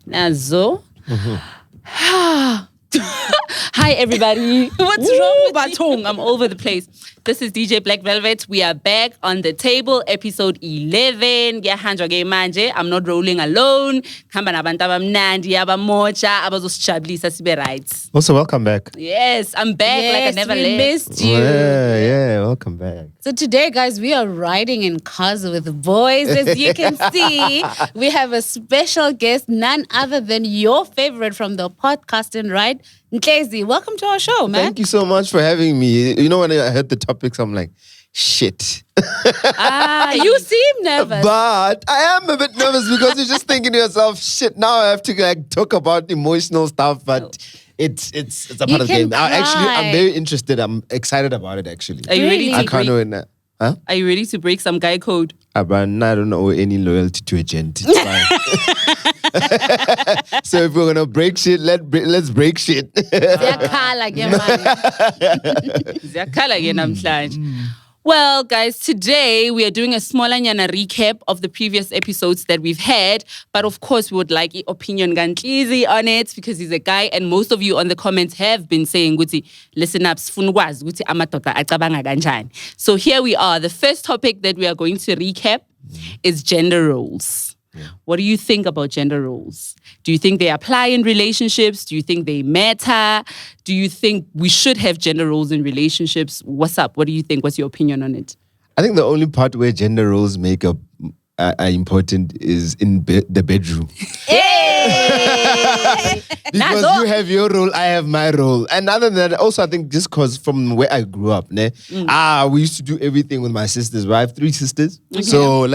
Nazo. Hi, everybody. What's wrong with Batong? I'm all over the place. This is DJ Black Velvet. We are back on the table, episode 11. I'm not rolling alone. Also, welcome back. Yes, I'm back like I never left. Missed you. Yeah, welcome back. So today, guys, we are riding in cars with the boys. As you can see, we have a special guest, none other than your favorite from the podcasting ride, Nklezi. Welcome to our show, man. Thank you so much for having me. You know, when I heard the topics, I'm like, shit. You seem nervous. But I am a bit nervous because you're just thinking to yourself, shit, now I have to talk about emotional stuff, but it's a part of the game. I'm very interested. I'm excited about it, actually. Are you ready to I can't wait now. Huh? Are you ready to break some guy code? I don't know any loyalty to a gent. It's fine. So if we're gonna break shit, let's break shit. Well, guys, today we are doing a small recap of the previous episodes that we've had. But of course, we would like your opinion easy on it because he's a guy. And most of you on the comments have been saying, listen up, so here we are. The first topic that we are going to recap is gender roles. Yeah. What do you think about gender roles? Do you think they apply in relationships? Do you think they matter? Do you think we should have gender roles in relationships? What's up? What do you think? What's your opinion on it? I think the only part where gender roles make are important is in the bedroom. Hey! Because you have your role, I have my role. And other than that, also I think just because from where I grew up, we used to do everything with my sisters. I have 3 sisters. Okay. So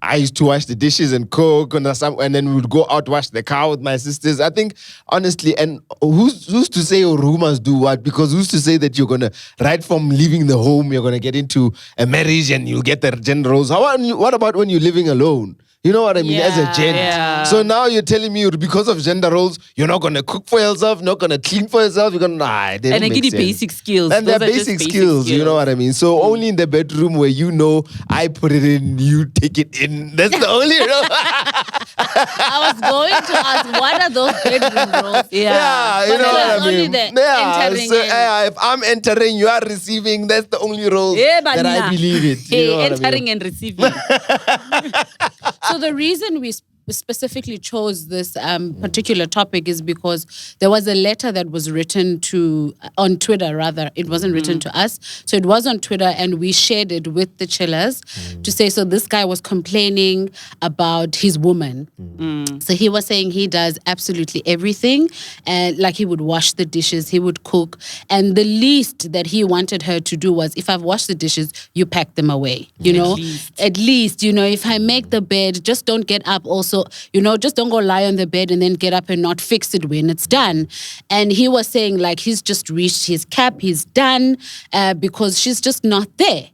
I used to wash the dishes and cook and then we would go out wash the car with my sisters. I think, honestly, and who's to say who must do what? Because who's to say that you're going to, right from leaving the home, you're going to get into a marriage and you'll get the gender roles. What about when you're living alone? You know what I mean? As a gent. Yeah. So now you're telling me because of gender roles, you're not going to cook for yourself, not going to clean for yourself. You're going to, and they give you basic skills. And they're basic skills, you know what I mean? So only in the bedroom where I put it in, you take it in. That's the only role. I was going to ask, what are those bedroom roles? Yeah, you know what I mean? If I'm entering, you are receiving. That's the only role that I believe it. You know entering and receiving. So the reason we specifically chose this particular topic is because there was a letter that was written on Twitter, rather. It wasn't written to us. So it was on Twitter and we shared it with the chillers to say, so this guy was complaining about his woman. So he was saying he does absolutely everything. And he would wash the dishes, he would cook. And the least that he wanted her to do was, if I've washed the dishes, you pack them away. At least, if I make the bed, just don't get up also. Just don't go lie on the bed and then get up and not fix it when it's done. And he was saying he's just reached his cap, he's done because she's just not there.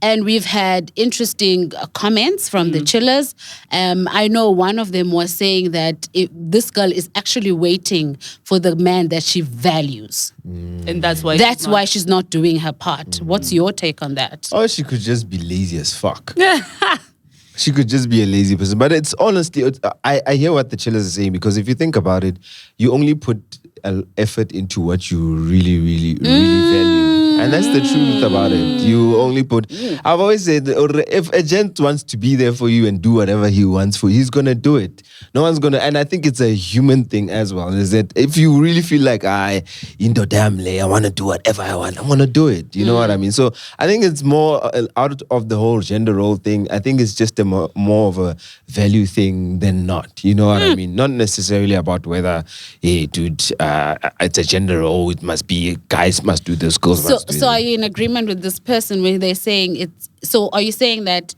And we've had interesting comments from the chillers. I know one of them was saying that this girl is actually waiting for the man that she values. And that's why she's not doing her part. What's your take on that? Or she could just be lazy as fuck. She could just be a lazy person. But it's honestly, I hear what the chillers are saying because if you think about it, you only put effort into what you really, really, really value. And that's the truth about it. You only put... I've always said, if a gent wants to be there for you and do whatever he wants for you, he's going to do it. No one's going to... And I think it's a human thing as well, is that if you really feel like, I want to do whatever I want, I'm going to do it. You know what I mean? So I think it's more out of the whole gender role thing. I think it's just more of a value thing than not. You know what I mean? Not necessarily about whether, hey, dude, it's a gender role. It must be guys must do this, girls must do this. So are you in agreement with this person when they're saying it's... So are you saying that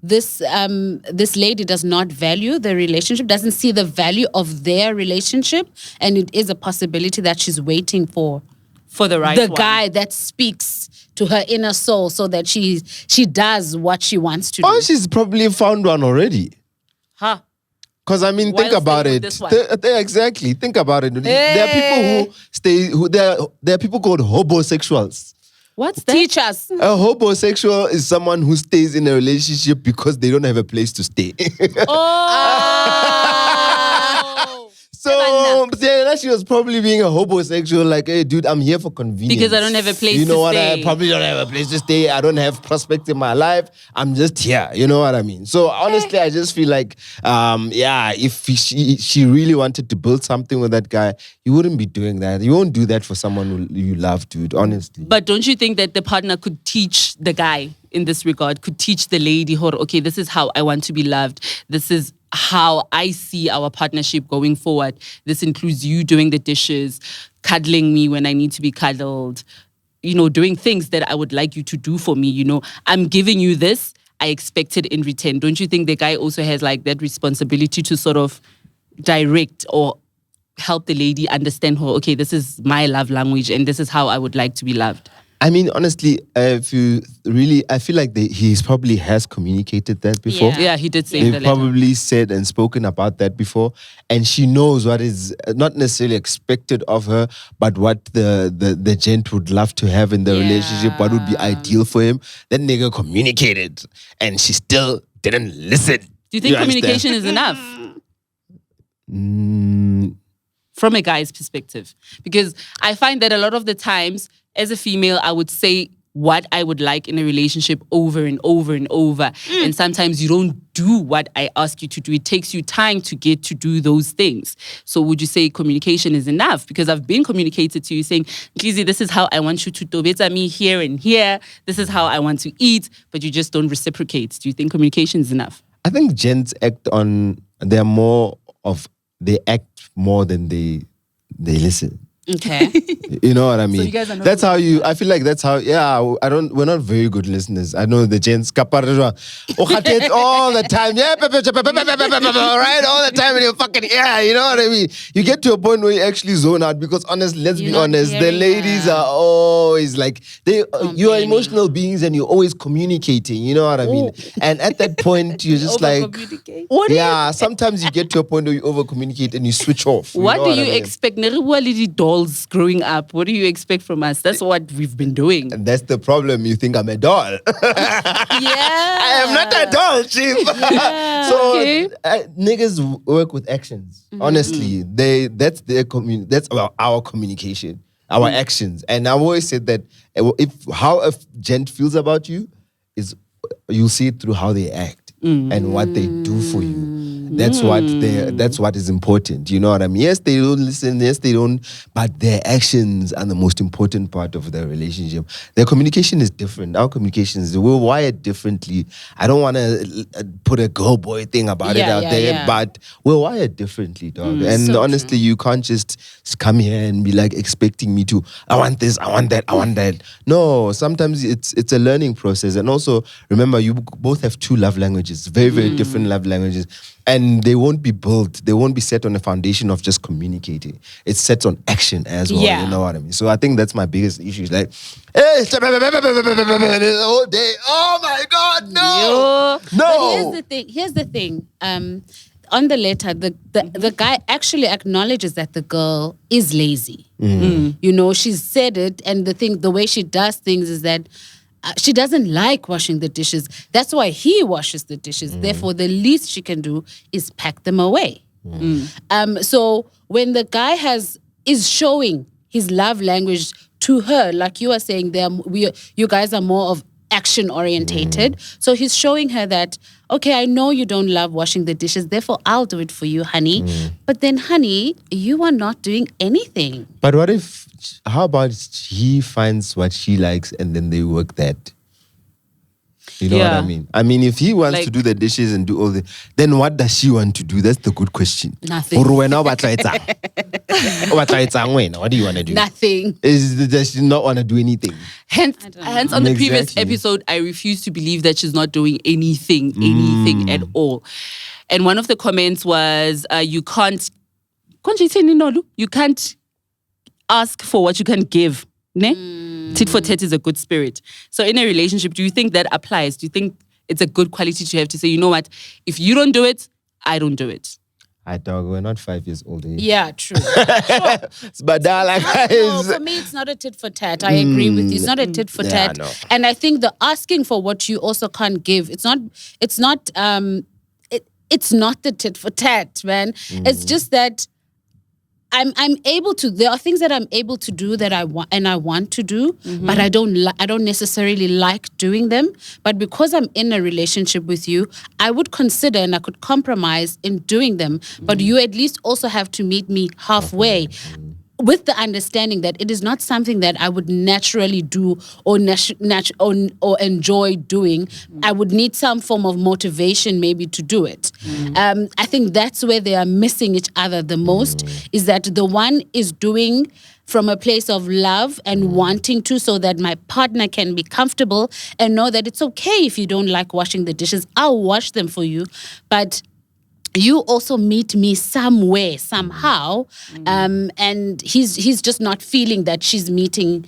this lady does not value the relationship, doesn't see the value of their relationship, and it is a possibility that she's waiting for the right one. Guy that speaks to her inner soul so that she does what she wants to do? Oh, she's probably found one already. Huh? Because think about it. Exactly. Think about it. Hey. There are people there are people called homosexuals. What's that? Teach us. A homosexual is someone who stays in a relationship because they don't have a place to stay. Oh. So she was probably being a homosexual, like, hey, dude, I'm here for convenience. Because I don't have a place to stay. You know what? I probably don't have a place to stay. I don't have prospects in my life. I'm just here. You know what I mean? So honestly, I just feel like, if she really wanted to build something with that guy, you wouldn't be doing that. You won't do that for someone who you love, dude, honestly. But don't you think that the partner could teach the guy in this regard, could teach the lady, okay, this is how I want to be loved. This is how I see our partnership going forward. This includes you doing the dishes, cuddling me when I need to be cuddled, doing things that I would like you to do for me. I'm giving you this, I expect it in return. Don't you think the guy also has like that responsibility to sort of direct or help the lady understand okay, this is my love language and this is how I would like to be loved? I mean, honestly, if you really, I feel like he's probably has communicated that before. Yeah, he did say They've in the letter. probably said and spoken about that before. And she knows what is not necessarily expected of her, but what the gent would love to have in the relationship, what would be ideal for him. That nigga communicated and she still didn't listen. Do you think communication is enough? From a guy's perspective? Because I find that a lot of the times, as a female, I would say what I would like in a relationship over and over and over. And sometimes you don't do what I ask you to do. It takes you time to get to do those things. So would you say communication is enough? Because I've been communicated to you saying, Glizzy, this is how I want you to tobeta me here and here. This is how I want to eat. But you just don't reciprocate. Do you think communication is enough? I think gents act act more than they listen. Okay. You know what I mean? So you guys are not that's how I feel like that's how, we're not very good listeners. I know the gents, all the time, right? All the time in your fucking ear, you know what I mean? You get to a point where you actually zone out because honestly, let's be honest, the ladies are always like, you are emotional beings and you're always communicating, you know what I mean? And at that point, you're just like, sometimes you get to a point where you over-communicate and you switch off. What do you expect? Dolls growing up. What do you expect from us? That's what we've been doing. And that's the problem. You think I'm a doll. I am not a doll, chief. So niggas work with actions. Honestly, that's our communication, our actions. And I've always said that how a gent feels about you is you'll see it through how they act and what they do for you. That's what is important. You know what I mean? Yes, they don't listen. Yes, they don't. But their actions are the most important part of their relationship. Their communication is different. Our communication we're wired differently. I don't want to put a girl boy thing about it out there, but we're wired differently, dog. And so honestly, you can't just come here and be like expecting me to, I want this, I want that, I want that. No, sometimes it's a learning process. And also, remember, you both have two love languages, very, very different love languages. And they won't be set on a foundation of just communicating. It's set on action as well, you know what I mean? So I think that's my biggest issue. It's like, hey, the whole day. Oh my God, no. No. But here's the thing. On the letter, the guy actually acknowledges that the girl is lazy. You know, she's said it, and the way she does things is that she doesn's like washing the dishes. That's why he washes the dishes. Therefore, the least she can do is pack them away. So when the guy is showing his love language to her, like you are saying, you guys are more of action orientated. So he's showing her that, okay, I know you don't love washing the dishes, therefore I'll do it for you, honey. But then, honey, you are not doing anything. But how about he finds what she likes and then they work that? You know what I mean? I mean, if he wants to do the dishes and do all then what does she want to do? That's the good question. Nothing. What do you want to do? Nothing. Does she not want to do anything? Hence on the previous episode, I refuse to believe that she's not doing anything at all. And one of the comments was, you can't ask for what you can give. Ne? Tit for tat is a good spirit. So in a relationship, do you think that applies? Do you think it's a good quality to have to say, you know what, if you don't do it, I don't do it? Dog, we're not 5 years old. Yeah, true. But for me, it's not a tit for tat. I agree with you. It's not a tit for tat. No. And I think the asking for what you also can't give, it's not the tit for tat, man. It's just that I'm able to. There are things that I'm able to do that I want to do, but I don't necessarily like doing them. But because I'm in a relationship with you, I would consider and I could compromise in doing them. But you at least also have to meet me halfway. With the understanding that it is not something that I would naturally do or enjoy doing. I would need some form of motivation maybe to do it. I think that's where they are missing each other the most, is that the one is doing from a place of love and wanting to, so that my partner can be comfortable and know that it's okay if you don't like washing the dishes. I'll wash them for you. But you also meet me somewhere, somehow, and he's just not feeling that she's meeting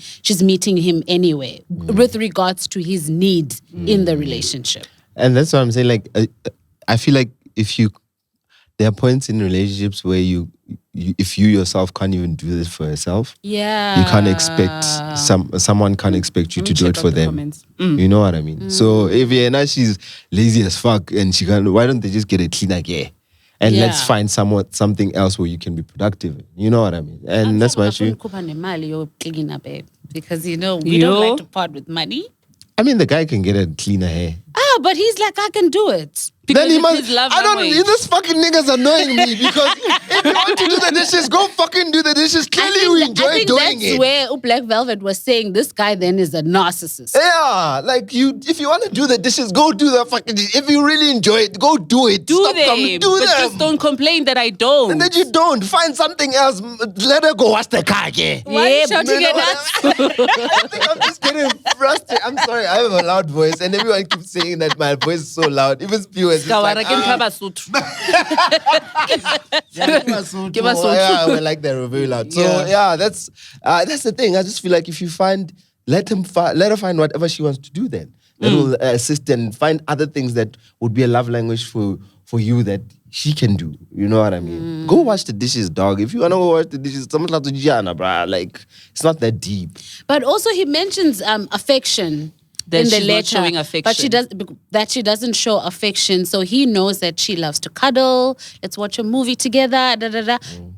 him anyway, with regards to his needs in the relationship. And that's what I'm saying. Like, I feel like there are points in relationships where if you yourself can't even do this for yourself, you can't expect someone can't expect you to do it for them. You know what I mean? So if she's lazy as fuck and she can't, why don't they just get a cleaner gear? And let's find something else where you can be productive. You know what I mean? And that's my issue. Because we don't like to part with money. I mean, the guy can get a cleaner hair. But he's like, I can do it. Because Then he must. his love I don't. language. This fucking nigga's annoying me because if you want to do the dishes, go fucking do the dishes. Clearly, we enjoy doing that's it. where Black Velvet was saying this guy then is a narcissist. Yeah, like if you want to do the dishes, go do the fucking dishes. If you really enjoy it, go do it. Do Stop them, coming, do but them. just don't complain that I don't. And then you don't. Find something else. Let her go wash the car again. Why are you shouting at us? I think I'm just getting frustrated. I'm sorry, I have a loud voice, and everyone keeps saying that my voice is so loud. Even Spew is just like, Yeah, we're like that. We're very loud. So that's the thing. I just feel like if you let her find whatever she wants to do. Then that will assist and find other things that would be a love language for you that she can do. You know what I mean? Go wash the dishes, dog. If you wanna go wash the dishes, someone like to Gianna, bruh. Like it's not that deep. But also he mentions affection. That in the she's letter, not showing affection. But she doesn't show affection. So he knows that she loves to cuddle. Let's watch a movie together.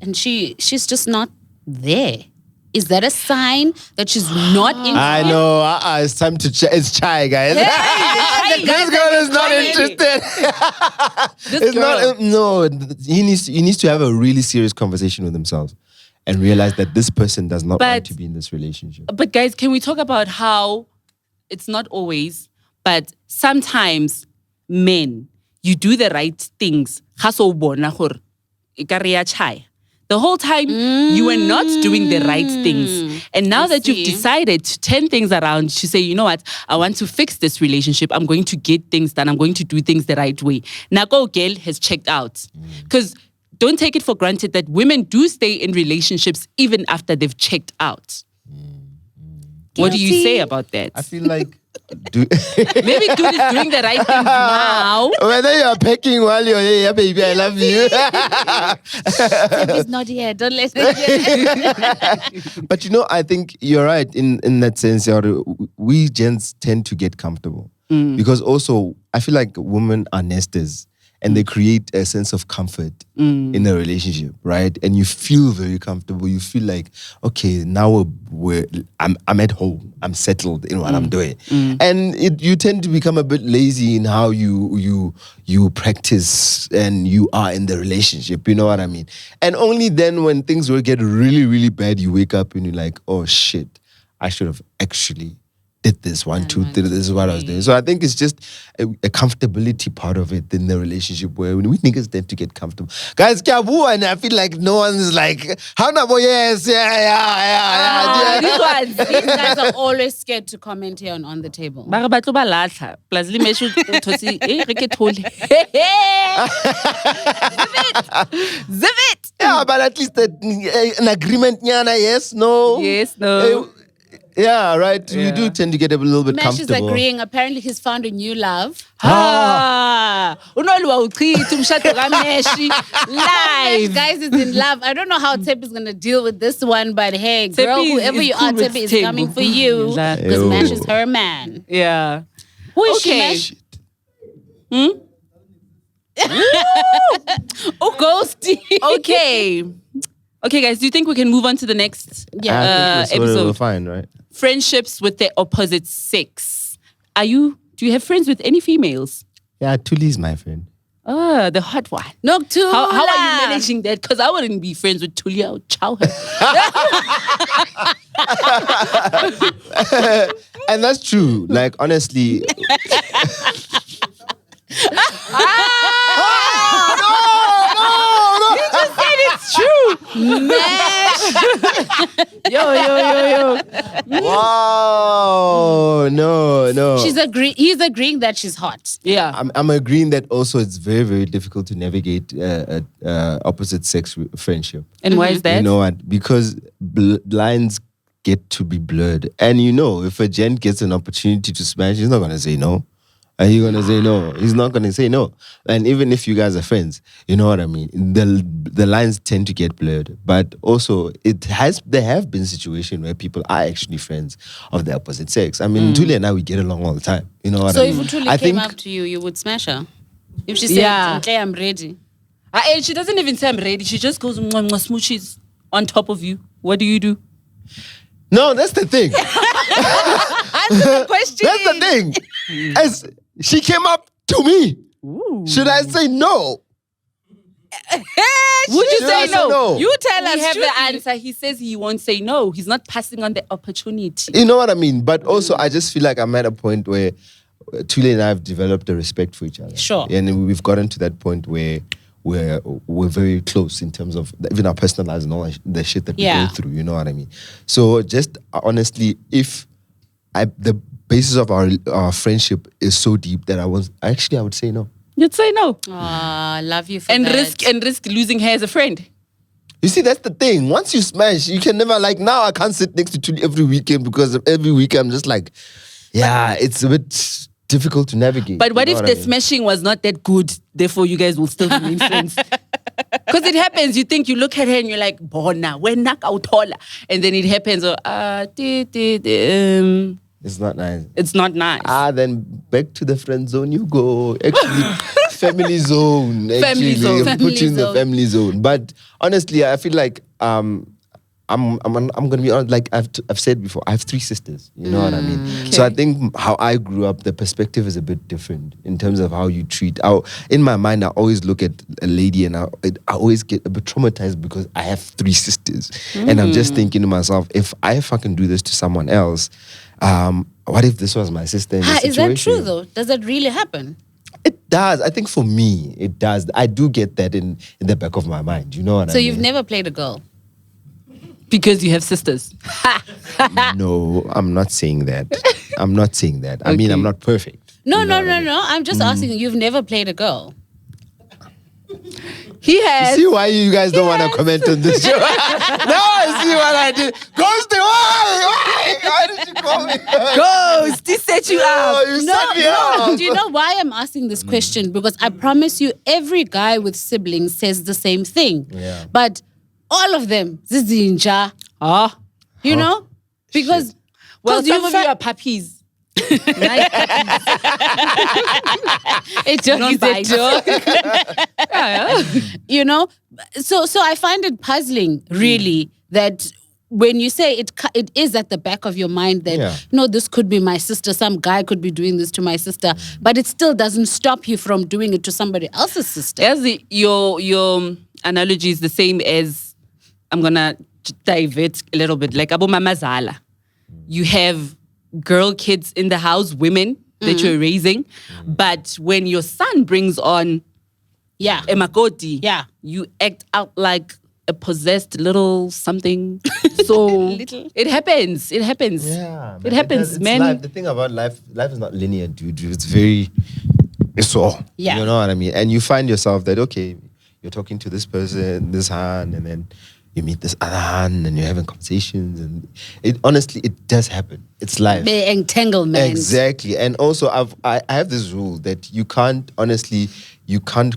And she's just not there. Is that a sign that she's not into I know. It's time to it's chai, guys. This girl is not interested. This girl. No, he needs to have a really serious conversation with himself and realize that this person does not want to be in this relationship. But guys, can we talk about how it's not always, but sometimes men, you do the right things. The whole time you were not doing the right things. And now that you've decided to turn things around, to say, you know what, I want to fix this relationship. I'm going to get things done. I'm going to do things the right way. Now, girl has checked out. Because don't take it for granted that women do stay in relationships even after they've checked out. What do you say about that? I feel like maybe dude is doing the right things now. Whether you're pecking while you're here, baby, I love you. He's not here. Don't let him. But I think you're right in that sense. We gents tend to get comfortable because also I feel like women are nesters. And they create a sense of comfort in a relationship, right? And you feel very comfortable. You feel like, okay, now I'm at home. I'm settled in what I'm doing. And you tend to become a bit lazy in how you practice and you are in the relationship. You know what I mean? And only then when things will get really, really bad, you wake up and you're like, oh shit, I should have actually did this 1, 2, 3. This is what I was doing. So I think it's just a comfortability part of it in the relationship where we niggas tend to get comfortable. Guys, and I feel like no one's like, how na boy? Yes, yeah. These guys are always scared to comment here on the table. Zip it. Yeah, but at least an agreement, yes, no. Yes, no. Yeah, right. We do tend to get a little bit Mesh is comfortable. agreeing. Apparently, he's found a new love. Live. Mesh, guys, is in love. I don't know how Tepe is going to deal with this one, but hey, girl, Tepe whoever is you cool are, with Tepe is Tepe. coming for you because Mesh is her man. Yeah. Who is Okay. she, Hmm? Oh, ghosty. Okay. Okay, guys, do you think we can move on to the next I think we're sort of episode? fine, right? Friendships with the opposite sex. Do you have friends with any females? Yeah, Tuli's my friend. Oh, the hot one. Noctula. How are you managing that? Because I wouldn't be friends with Tuli. I would chow her. And that's true. Like, honestly. You just said it's true. Yo. Wow. No. He's agreeing that she's hot. Yeah. I'm agreeing that also it's very, very difficult to navigate opposite sex friendship. And why is that? You know what? Because lines get to be blurred. And if a gent gets an opportunity to smash, he's not going to say no. Are you going to say no? He's not going to say no. And even if you guys are friends, you know what I mean? The lines tend to get blurred. But also, there have been situations where people are actually friends of the opposite sex. I mean, Tuli and I, we get along all the time. You know what I mean? So if Tuli came up to you, you would smash her? If she said, okay, I'm ready. And she doesn't even say I'm ready. She just goes, mwah, mwah, smooches on top of you. What do you do? No, that's the thing. Answer the question. That's the thing. As she came up to me, should I say no? Would you say no? You tell us. We have the answer. He says he won't say no. He's not passing on the opportunity. You know what I mean? But also, I just feel like I'm at a point where Tuli and I have developed a respect for each other. Sure. And we've gotten to that point where we're very close in terms of even our personal lives and all the shit that we go through. You know what I mean? So just honestly, if the basis of our friendship is so deep that I would say no. You'd say no. I love you for and that. risk losing her as a friend. You see, that's the thing. Once you smash, you can never now I can't sit next to Tuli every weekend because every week I'm just like, it's a bit difficult to navigate. But what if the smashing was not that good? Therefore, you guys will still remain friends. Because it happens. You think you look at her and you're like, "Bona, when knock out taller," and then it happens. It's not nice. It's not nice. Then back to the friend zone you go. Actually, family zone. Family zone. Put you in the family zone. But honestly, I feel like I'm gonna be honest. Like I've said before, I have 3 sisters. You know what I mean? Okay. So I think how I grew up, the perspective is a bit different in terms of how you treat. In my mind, I always look at a lady and I always get a bit traumatized because I have 3 sisters, and I'm just thinking to myself, if I fucking do this to someone else, what if this was my sister in this Is that situation? true though? Does that really happen? It does. I think for me, it does. I do get that in the back of my mind. You know what I mean? So you've never played a girl? Because you have sisters. No, I'm not saying that. I'm not saying that. I mean, I'm not perfect. No. You know what I mean? I'm just asking you. You've never played a girl? He has. See why you guys don't want to comment on this show? No, I see what I did. Ghost, why did you call me? Ghost, he set you up. You set me up. Do you know why I'm asking this question? Because I promise you, every guy with siblings says the same thing. Yeah. But all of them, zizinja, you know? Because Well, some of you fa- are puppies. Nice puppies. a joke is a Non-bite. joke. You know? So I find it puzzling, really, that when you say it is at the back of your mind that, no, this could be my sister, some guy could be doing this to my sister, but it still doesn't stop you from doing it to somebody else's sister. As your analogy is the same as, I'm going to divert a little bit, like Abu Mama Zala. You have girl kids in the house, women that you're raising, but when your son brings on a makoti, you act out like a possessed little something. So it happens. It happens. Yeah, it happens, man. Life. The thing about life is not linear, dude. It's all. Yeah. You know what I mean? And you find yourself that, okay, you're talking to this person, this hand, and then you meet this other hand and you're having conversations, and it does happen. It's life. The entanglement. Exactly. And also I have this rule that you can't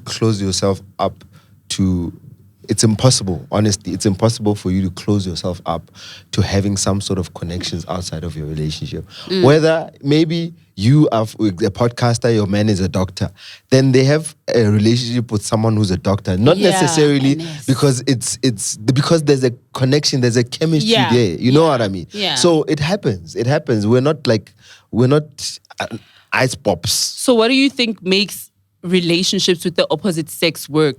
close yourself up to it's impossible. Honestly, it's impossible for you to close yourself up to having some sort of connections outside of your relationship. Whether maybe you are a podcaster, your man is a doctor, then they have a relationship with someone who's a doctor. Not necessarily because it's because there's a connection, there's a chemistry there. You know what I mean? Yeah. So it happens. It happens. We're not ice pops. So what do you think makes relationships with the opposite sex work?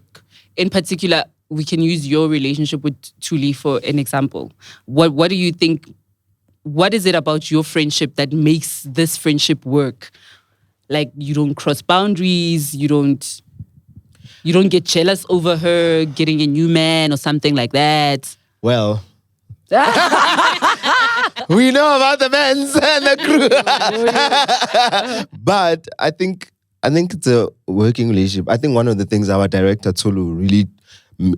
In particular, we can use your relationship with Thuli for an example. What do you think? What is it about your friendship that makes this friendship work? Like, you don't cross boundaries, you don't get jealous over her getting a new man or something like that. Well, we know about the men's and the crew. But I think it's a working relationship. I think one of the things our director Tsulu really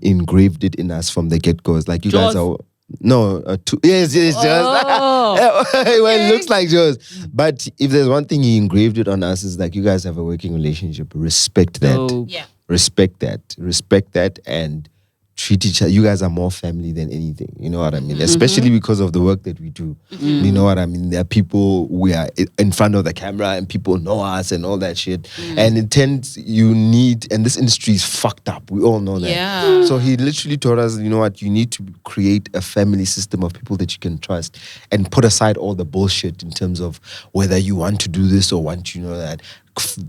engraved it in us from the get-go is like, you guys are... No, yes, Jaws. Well, it looks like Jaws. But if there's one thing he engraved it on us is like, you guys have a working relationship. Respect that. Respect that and treat each other. You guys are more family than anything. You know what I mean? Especially because of the work that we do. You know what I mean? There are people, we are in front of the camera and people know us and all that shit. And it tends, and this industry is fucked up. We all know that. Yeah. So he literally told us, you know what? You need to create a family system of people that you can trust and put aside all the bullshit in terms of whether you want to do this or want to, that.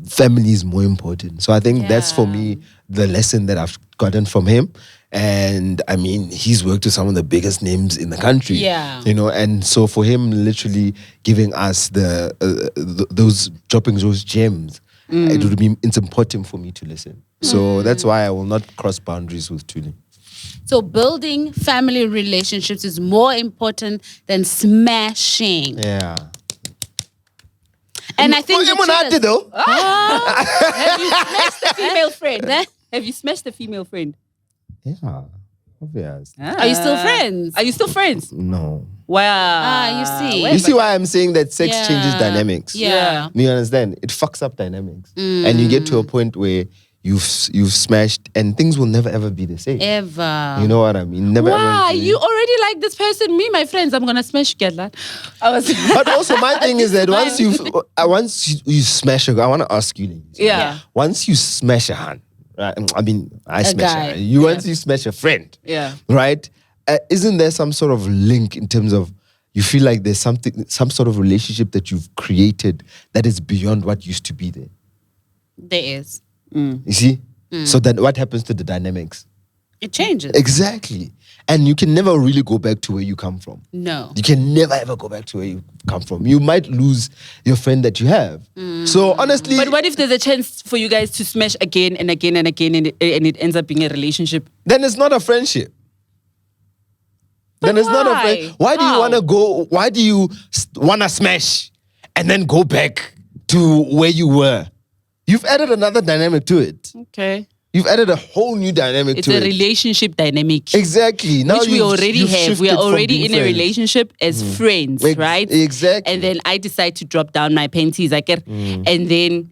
Family is more important. So I think that's for me the lesson that I've gotten from him. And I mean, he's worked with some of the biggest names in the country. Yeah. And so for him literally giving us dropping those gems, it's important for me to listen. So that's why I will not cross boundaries with Thuli. So building family relationships is more important than smashing. Yeah. And I think Have you smashed the female friend? Have you smashed the female friend? Yeah, obvious. Are you still friends? Are you still friends? No. Wow. You see. You see why I'm saying that sex changes dynamics? Yeah. You understand? It fucks up dynamics. And you get to a point where you've smashed and things will never ever be the same. Ever. You know what I mean? Never Why? ever. You already like this person. Me, my friends, I'm gonna smash you, get that. But also my thing is that once you smash a girl, I want to ask you, ladies. Yeah. Once you smash a hand, right? I mean, I smash guy. a hand. Once you smash a friend, Yeah. right? Isn't there some sort of link in terms of you feel like there's some sort of relationship that you've created that is beyond what used to be there? There is. You see? So then what happens to the dynamics? It changes. Exactly. And you can never really go back to where you come from. No. You can never ever go back to where you come from. You might lose your friend that you have. So honestly... But what if there's a chance for you guys to smash again and again and again and it ends up being a relationship? Then it's not a friendship. But Not a why? friend. Why do you How? want to go... Why do you want to smash and then go back to where you were? You've added another dynamic to it. Okay. You've added a whole new dynamic It's to a it. relationship dynamic. Exactly. Now Which we already have. We are already in a relationship. relationship as friends, right? Exactly. And then I decide to drop down my panties. And then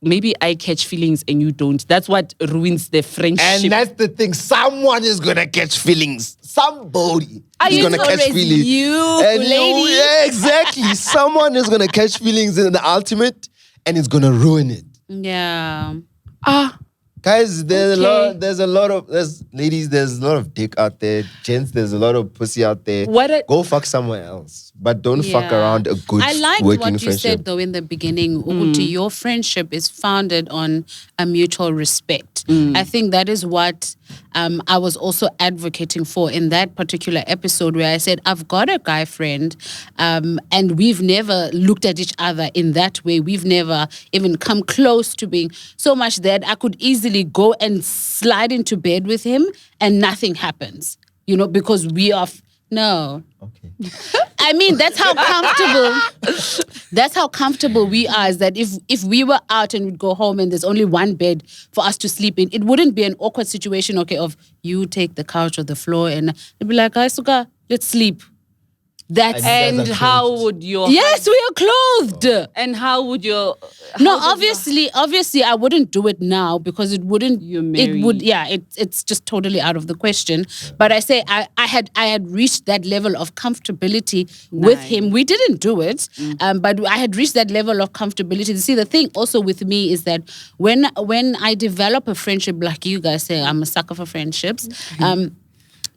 maybe I catch feelings and you don't. That's what ruins the friendship. And that's the thing. Someone is going to catch feelings. Somebody Are is you going to catch always feelings. you, And lady? yeah, exactly. Someone is going to catch feelings in the ultimate and it's going to ruin it. Yeah. Guys, there's Okay. there's a lot of ladies, there's a lot of dick out there. Gents, there's a lot of pussy out there. Go fuck somewhere else. But don't fuck around a good I liked working what you friendship. said though in the beginning, Uguti, your friendship is founded on a mutual respect. I think that is what I was also advocating for in that particular episode where I said, I've got a guy friend and we've never looked at each other in that way. We've never even come close to being so much that I could easily go and slide into bed with him and nothing happens, because we are... No. Okay. I mean, that's how comfortable we are, is that if we were out and we'd go home and there's only one bed for us to sleep in, it wouldn't be an awkward situation, of you take the couch or the floor and it'd be like, Suka, let's sleep. That's And how would your yes, we are clothed. and how would your No, how does obviously, I wouldn't do it now because it wouldn't. You're It would, married. yeah. It's just totally out of the question. But I say I had reached that level of comfortability with him. We didn't do it, but I had reached that level of comfortability. See, the thing also with me is that when I develop a friendship, like you guys say, I'm a sucker for friendships.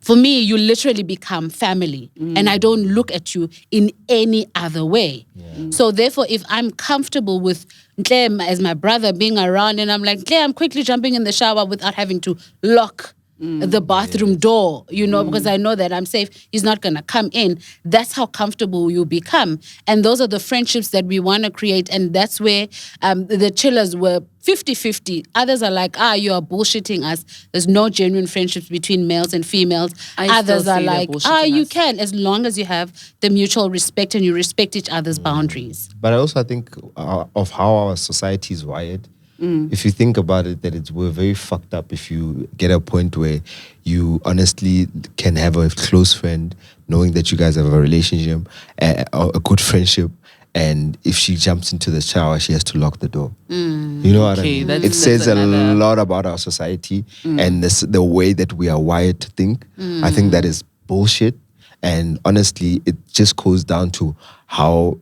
For me, you literally become family, and I don't look at you in any other way. So therefore, if I'm comfortable with Clem as my brother being around, and I'm like, Clem, I'm quickly jumping in the shower without having to lock the bathroom door, because I know that I'm safe. He's not going to come in. That's how comfortable you become. And those are the friendships that we want to create. And that's where the chillers were 50-50. Others are like, you are bullshitting us. There's no genuine friendships between males and females. Others are like, you can, as long as you have the mutual respect and you respect each other's boundaries. But I think of how our society is wired. If you think about it, that we're very fucked up if you get a point where you honestly can have a close friend, knowing that you guys have a relationship, a good friendship, and if she jumps into the shower, she has to lock the door. You know what I mean? It says a lot about our society and the way that we are wired to think. I think that is bullshit. And honestly, it just goes down to how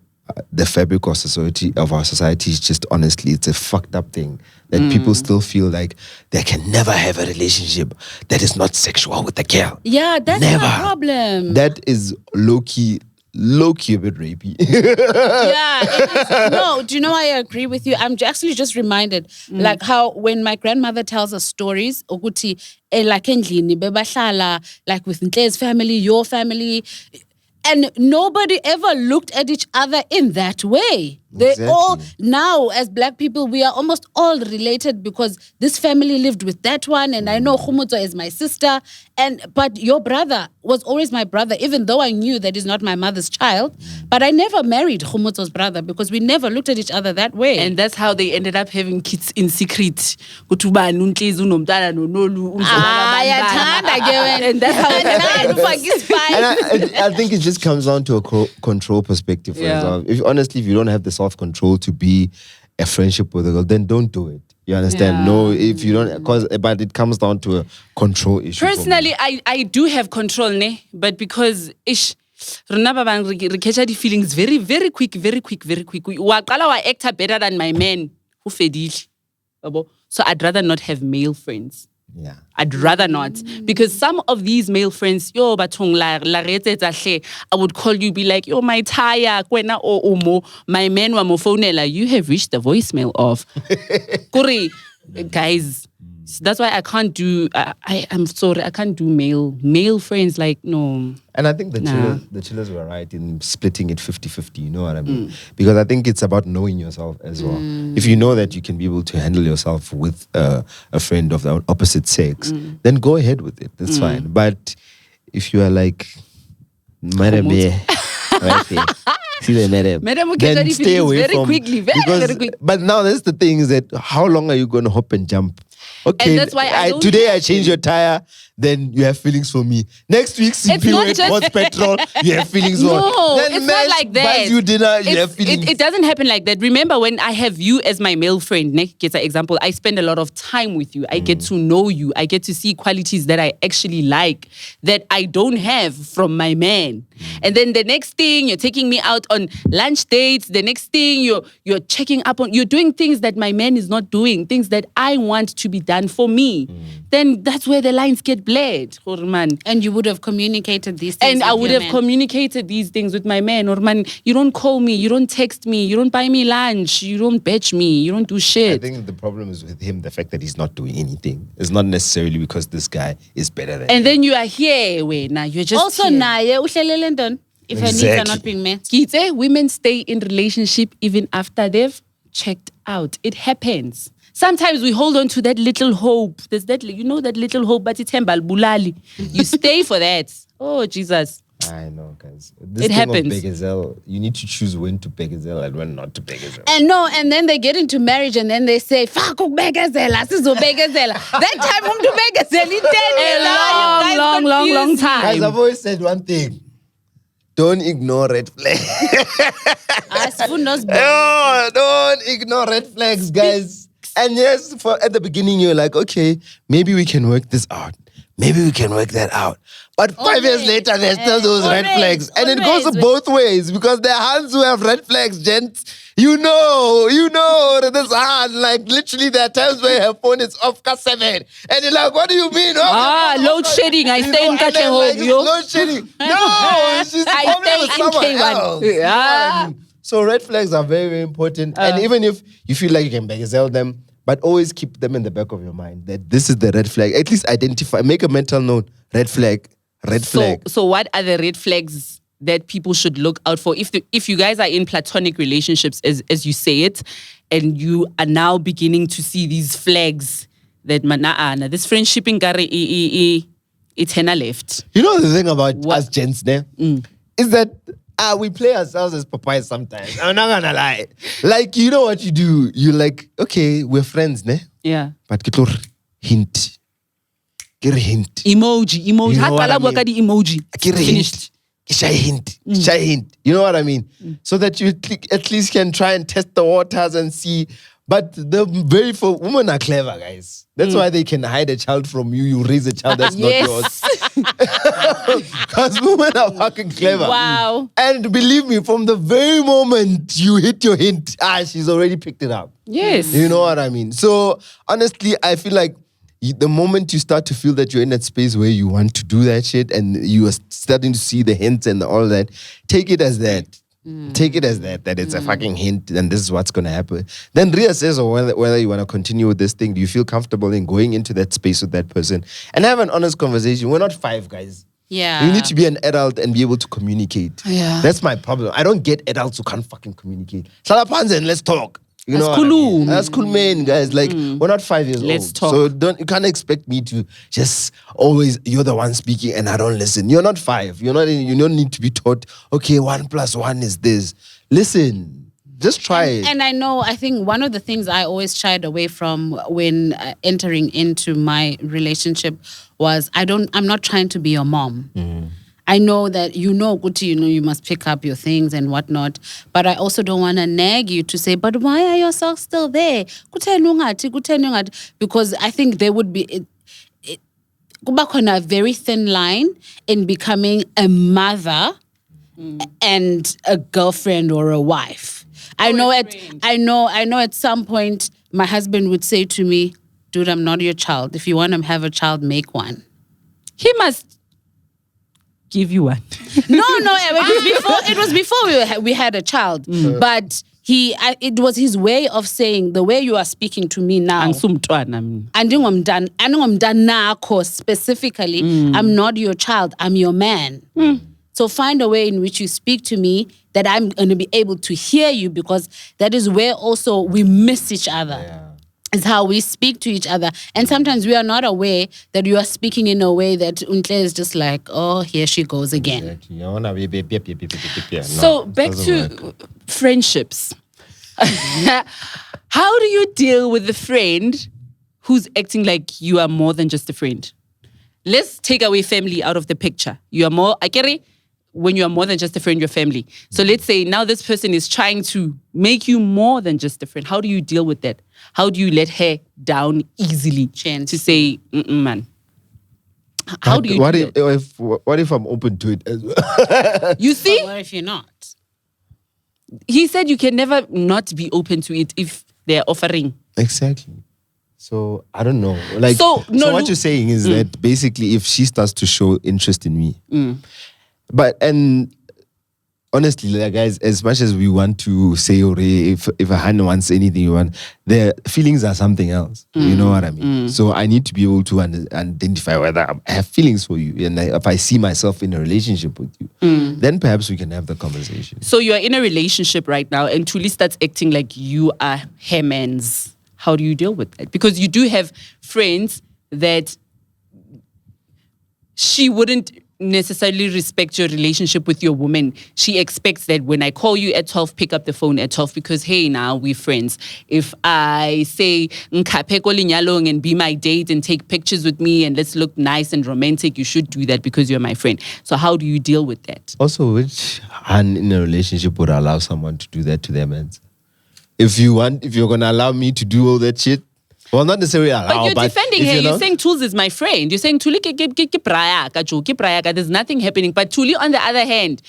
the fabric of our society is just, honestly, it's a fucked up thing that people still feel like they can never have a relationship that is not sexual with a girl. Yeah, that's Never. my problem. That is low-key a bit rapey. Yeah, it is. No, do you know I agree with you? I'm actually just reminded, like how when my grandmother tells us stories, ukuthi like endlini bebahlala, like with Ntle's family, your family, and nobody ever looked at each other in that way. They all, now as black people, we are almost all related because this family lived with that one, and I know Khumuzo is my sister, but your brother was always my brother, even though I knew that he's not my mother's child. But I never married Khumuzo's brother because we never looked at each other that way. And that's how they ended up having kids in secret. And that's how And I think it just comes down to a control perspective. For example, if you don't have the self-control to be a friendship with a girl, then don't do it. You understand? Yeah. No, if you don't, but it comes down to a control issue. Personally, I do have control, ne? But because rena ba bang re catch the feelings very, very quick. Wa qala wa act better than my man who fedile. So I'd rather not have male friends. Yeah. I'd rather not. Because some of these male friends, yo batong la I would call you, be like, yo, my tire, kwena o umo, my man wa mo phonela, you have reached the voicemail of. Kuri, guys, that's why I can't do, I'm sorry, I can't do male friends, like, no. And I think the chillers were right in splitting it 50-50, you know what I mean? Because I think it's about knowing yourself as well. If you know that you can be able to handle yourself with a friend of the opposite sex, then go ahead with it. That's fine. But if you are like, madam, right here, see the madam, then stay away very from, quickly, very quickly. But now that's the thing, is that how long are you going to hop and jump? Okay, and that's why today I change your tire, then you have feelings for me. Next week, CP wants petrol, you have feelings for me. No, Then it's not like that. buys you dinner, you have feelings. It doesn't happen like that. Remember, when I have you as my male friend, get an example, I spend a lot of time with you. I get to know you. I get to see qualities that I actually like that I don't have from my man. And then the next thing, you're taking me out on lunch dates. The next thing, you're checking up on, you're doing things that my man is not doing, things that I want to be done for me. Then that's where the lines get blurred, man. And you would have communicated these things. And I would have communicated these things with my man. Or man, you don't call me, you don't text me, you don't buy me lunch, you don't batch me, you don't do shit. I think the problem is with him, the fact that he's not doing anything. It's not necessarily because this guy is better than him. And then you are here, now you're just also here. If her needs are not being met. Kitse, women stay in relationship even after they've checked out. It happens. Sometimes we hold on to that little hope. There's that, that little hope, but it's bulali. You stay for that. Oh, Jesus. I know, guys. It happens. You need to choose when to begazelle and when not to begazelle. And then they get into marriage and then they say, fuck begazella, sizo begazella. That time to begazella, long time. Guys, I've always said one thing. don't ignore red flags. Don't ignore red flags, guys. And yes, at the beginning, you're like, okay, maybe we can work this out. Maybe we can work that out. But 5 years later, there's still those red flags. And it goes both ways because there are hands who have red flags, gents. You know that this hand, like literally there are times where her phone is off +7. And you're like, what do you mean? Load shedding. I stay in Kache home, yo. Load shedding. No, she's probably with someone else. You know what I mean? So red flags are very, very important. And even if you feel like you can beggazell them, but always keep them in the back of your mind that this is the red flag. At least identify, make a mental note. Red flag. So what are the red flags that people should look out for? If you guys are in platonic relationships, as you say it, and you are now beginning to see these flags that this friendship in Gary it's henna left. You know the thing about us gents there is that we play ourselves as Popeye sometimes. I'm not gonna lie. Like, you know what you do? You're like, okay, we're friends, ne? Yeah. But get hint. Get a hint. Emoji. You know what I mean? Emoji. Finished. Hint. You know what I mean? So that you at least can try and test the waters and see. But women are clever, guys. That's why they can hide a child from you. You raise a child that's not yours. Because women are fucking clever. Wow. And believe me, from the very moment you hit your hint, she's already picked it up. Yes. You know what I mean? So honestly, I feel like the moment you start to feel that you're in that space where you want to do that shit and you are starting to see the hints and all that, take it as that. Take it as that it's a fucking hint and this is what's going to happen. Then reassess whether you want to continue with this thing. Do you feel comfortable in going into that space with that person and have an honest conversation? We're not 5, guys. Yeah. You need to be an adult and be able to communicate. Yeah. That's my problem. I don't get adults who can't fucking communicate. Salapanza and let's talk. You know That's what I cool. mean? That's cool, man, guys. Like, we're not 5 years Let's old. talk. So you can't expect me to just always, you're the one speaking and I don't listen. You're not 5. You don't need to be taught, okay, 1 + 1 is this. Listen. Just try it. And I think one of the things I always shied away from when entering into my relationship was I'm not trying to be your mom. I know that you must pick up your things and whatnot, but I also don't want to nag you to say, but why are your socks still there? Because I think there would be a very thin line in becoming a mother and a girlfriend or a wife. I know at some point my husband would say to me, dude, I'm not your child. If you want to have a child, make one. He must give you one. No, it was before we had a child. But it was his way of saying, the way you are speaking to me now. Specifically, I'm not your child, I'm your man. So find a way in which you speak to me that I'm going to be able to hear you, because that is where also we miss each other. Yeah. It's how we speak to each other. And sometimes we are not aware that you are speaking in a way that Untle is just like, oh, here she goes again. Exactly. So back to friendships. How do you deal with the friend who's acting like you are more than just a friend? Let's take away family out of the picture. You are more, when you are more than just a friend, you're family. So let's say now this person is trying to make you more than just a friend. How do you deal with that? How do you let her down easily to say, man? How do you do that? What if I'm open to it as well? You see? But what if you're not? He said you can never not be open to it if they're offering. Exactly. So, I don't know. So what you're saying is that basically if she starts to show interest in me, and honestly, like guys, as much as we want to say, if a hand wants anything you want, their feelings are something else. You know what I mean? So I need to be able to identify whether I have feelings for you, and if I see myself in a relationship with you, then perhaps we can have the conversation. So you're in a relationship right now, and Tuli starts acting like you are her man's. How do you deal with that? Because you do have friends that she wouldn't necessarily respect your relationship with your woman. She expects that when I call you at 12, pick up the phone at 12 because, hey, now we're friends. If I say, "Nkapeko linyalong," and be my date and take pictures with me and let's look nice and romantic, you should do that because you're my friend. So how do you deal with that? Also, which man in a relationship would allow someone to do that to their man? If you're going to allow me to do all that shit, well, not necessarily allow, but you're defending her. You're saying Tools is my friend. You're saying Tuli there's nothing happening. But Tuli, on the other hand,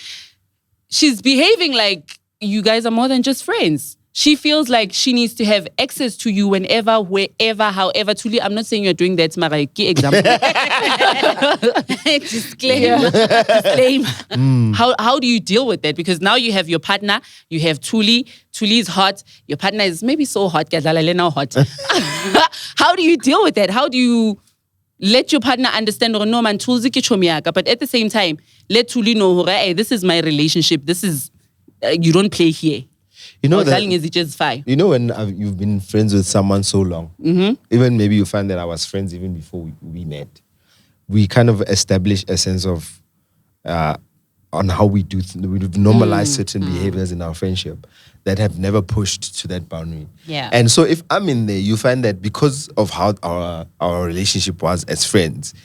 she's behaving like you guys are more than just friends. She feels like she needs to have access to you whenever, wherever, however. Tuli, I'm not saying you're doing that. Maraki example. Disclaim. How do you deal with that? Because now you have your partner, you have Tuli. Tuli is hot. Your partner is maybe so hot. Hot. How do you deal with that? How do you let your partner understand, oh, no, man, Tulzi ke chomi yaka, but at the same time, let Tuli know, hey, this is my relationship. This is, you don't play here. You know that, is just fine. You know when you've been friends with someone so long, even maybe you find that I was friends even before we met. We kind of establish a sense of on how we do. We've normalized certain behaviors in our friendship that have never pushed to that boundary. Yeah. And so if I'm in there, you find that because of how our relationship was as friends,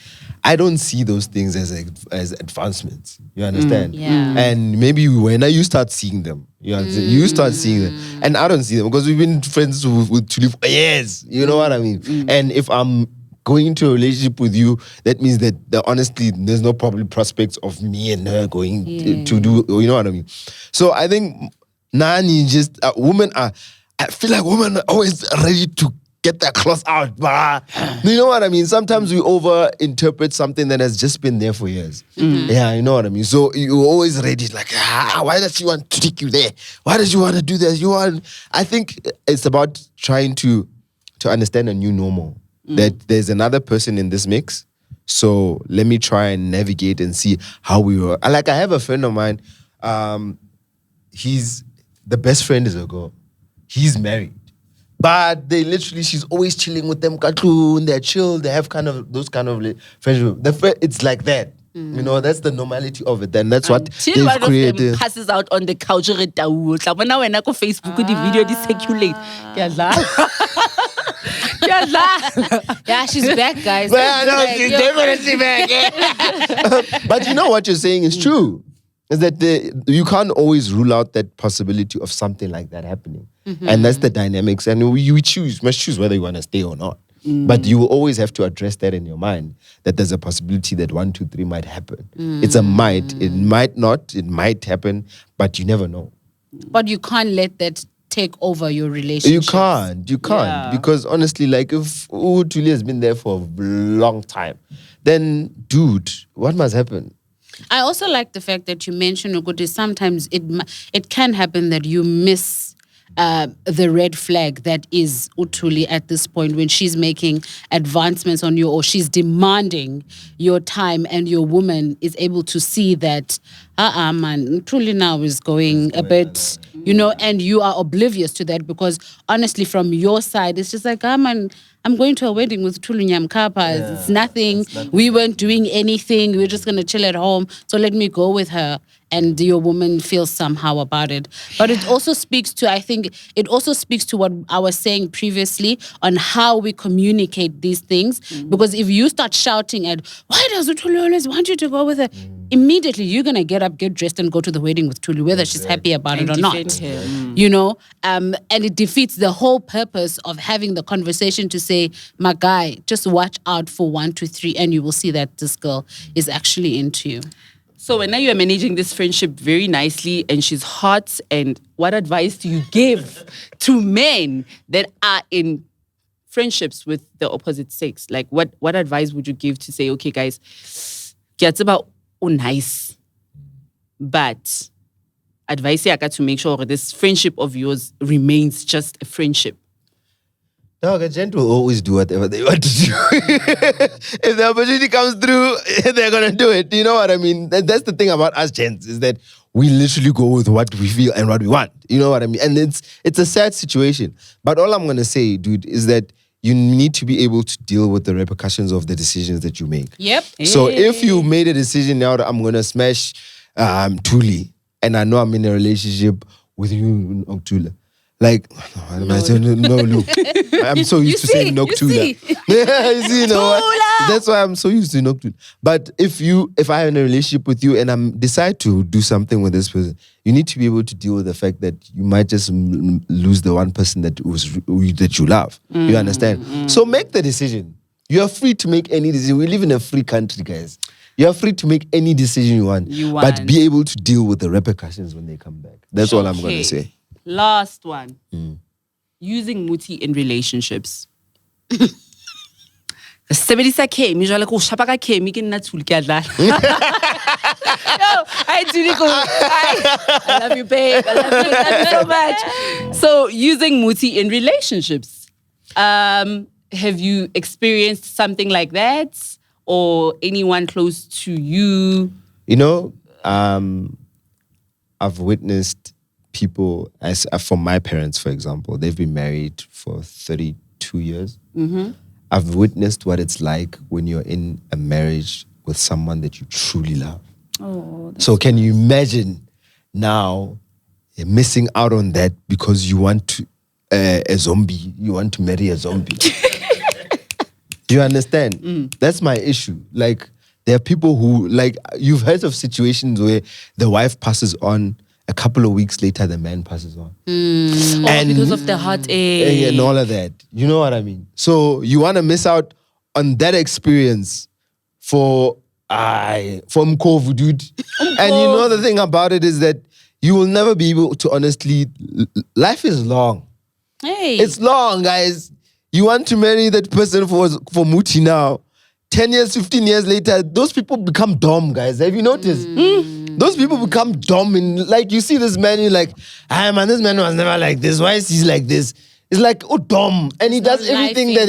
I don't see those things as advancements. You understand? Yeah. And maybe when you start seeing them, you understand? You start seeing them, and I don't see them because we've been friends with Tuli for years. You know what I mean? And if I'm going into a relationship with you, that means that honestly, there's no probably prospects of me and her going to do. You know what I mean? So I think Nani just women are. I feel like women are always ready to get their claws out. You know what I mean? Sometimes we over-interpret something that has just been there for years. Yeah, you know what I mean? So you're always ready, like, why does she want to take you there? Why does she want to do this? I think it's about trying to understand a new normal. That there's another person in this mix. So let me try and navigate and see how we were. Like, I have a friend of mine. He's the best friend is a girl. He's married. But she's always chilling with them. They're chill. They have those kind of friendship. It's like that. You know, that's the normality of it. And that's what they've created. Them passes out on the couch. When I go Facebook, the video circulate. Yeah, she's back, guys. Well, no, she's definitely back. But you know what you're saying is true. Is that you can't always rule out that possibility of something like that happening. And that's the dynamics. And you must choose whether you want to stay or not. But you will always have to address that in your mind, that there's a possibility that 1, 2, 3 might happen. It's a might. It might not. It might happen. But you never know. But you can't let that take over your relationship. You can't. Yeah. Because honestly, like if Tuli has been there for a long time, then dude, what must happen? I also like the fact that you mentioned, Uguti, sometimes it can happen that you miss the red flag that is Utuli at this point when she's making advancements on you or she's demanding your time and your woman is able to see that, man, Utuli now is going a bit, you know, and you are oblivious to that because honestly from your side, it's just like, man, I'm going to a wedding with Tulu Nyamkapa. It's nothing. We weren't doing anything. We were just going to chill at home. So let me go with her. And your woman feels somehow about it. But it also speaks to, I think, what I was saying previously on how we communicate these things. Because if you start shouting at, why does Tulu always want you to go with her? Immediately, you're going to get up, get dressed, and go to the wedding with Tulu, whether she's happy about it or not. You know? And it defeats the whole purpose of having the conversation to say, my guy, just watch out for 1, 2, 3, and you will see that this girl is actually into you. So when now you are managing this friendship very nicely and she's hot, and what advice do you give to men that are in friendships with the opposite sex? Like what advice would you give to say, okay guys, it's about nice, but advice to make sure this friendship of yours remains just a friendship? No, a gent will always do whatever they want to do. If the opportunity comes through, they're going to do it. You know what I mean? That's the thing about us gents, is that we literally go with what we feel and what we want. You know what I mean? And it's a sad situation. But all I'm going to say, dude, is that you need to be able to deal with the repercussions of the decisions that you make. Yep. So if you made a decision now that I'm gonna smash Thuli, and I know I'm in a relationship with you, Noktula. Like, no, look. I'm so used to saying Noktula. You see, you know what? That's why I'm so used to Noktula. But if I'm in a relationship with you and I decide to do something with this person, you need to be able to deal with the fact that you might just lose the one person that you love. You understand? So make the decision. You are free to make any decision. We live in a free country, guys. You are free to make any decision you want. But be able to deal with the repercussions when they come back. That's all I'm going to say. Last one. Using muti in relationships. Sebedisa came, you like shapaka came, you can not I love you, babe. I love you so much. So using muti in relationships. Have you experienced something like that? Or anyone close to you? You know, I've witnessed people, for my parents, for example, they've been married for 32 years. I've witnessed what it's like when you're in a marriage with someone that you truly love. So can you imagine now missing out on that because you want to, a zombie, you want to marry a zombie? Do you understand? That's my issue. Like, there are people who, like, you've heard of situations where the wife passes on, a couple of weeks later, the man passes on. And because of the heartache. And all of that. You know what I mean? So you want to miss out on that experience from COVID, dude. And you know the thing about it is that you will never be able to honestly, life is long. Hey. It's long, guys. You want to marry that person for muti now. 10 years, 15 years later, those people become dumb, guys. Have you noticed? Those people become dumb. And like, you see this man, you're like, man, this man was never like this. Why is he like this? It's like, oh, dumb. And he does everything that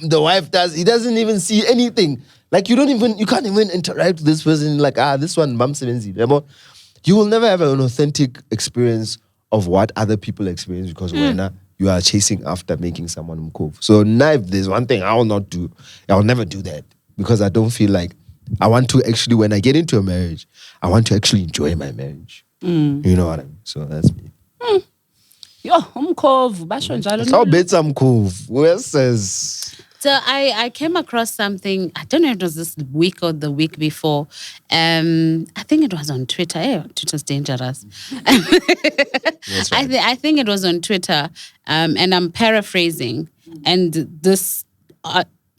the wife does. He doesn't even see anything. Like, you can't even interact with this person. Like, this one, Bam Sevenzi. You will never have an authentic experience of what other people experience because when you are chasing after making someone mkov. So now if there's one thing I will not do, I will never do that because I don't feel like I want to actually, when I get into a marriage, I want to actually enjoy my marriage. You know what I mean? So that's me. Yo, mkov, basho njalo. How better mkov? Where says... So I came across something, I don't know if it was this week or the week before. I think it was on Twitter. Yeah, Twitter's dangerous. That's right. I think it was on Twitter, and I'm paraphrasing. And this